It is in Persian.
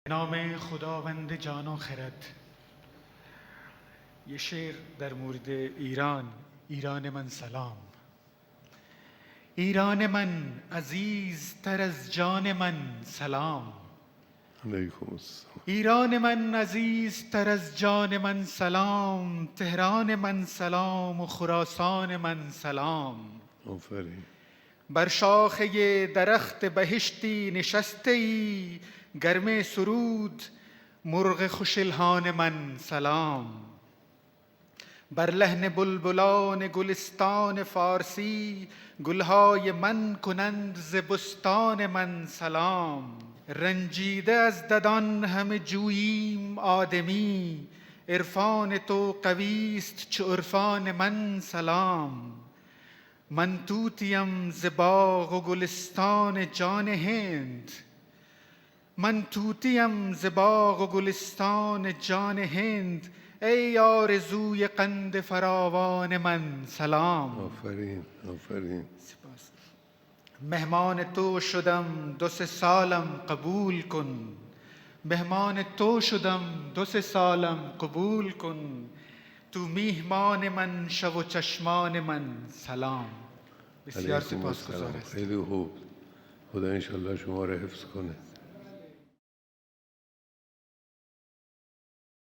نام خداوند جان و خرد. یه شعر در مورد ایران من سلام. ایران من عزیزتر از جان من سلام. علیکم السلام. ایران من عزیزتر از جان من سلام. تهران من سلام و خراسان من سلام. آفرین. بر شاخه درخت بهشتی نشسته ای، گرم سرود مرغ خوش الحان من سلام. بر لحن بلبلان گلستان فارسی، گلهای من کنند ز بستان من سلام. رنجیده از ددان همه جوییم آدمی، عرفان تو قویست چو عرفان من سلام. من طوطیم ز باغ و گلستان جان هند، من طوطیم ز باغ و گلستان جان هند. ای آرزوی قند فراوان من سلام. آفرین آفرین. سپاس. مهمان تو شدم 2-3 سالم قبول کن، مهمان تو شدم 2-3 سالم قبول کن. تو میهمان من شو و چشمان من سلام. بسیار علیکم سپاسگزار السلام. هستم. خیلی خوب. خدا انشالله شما رو حفظ کنه.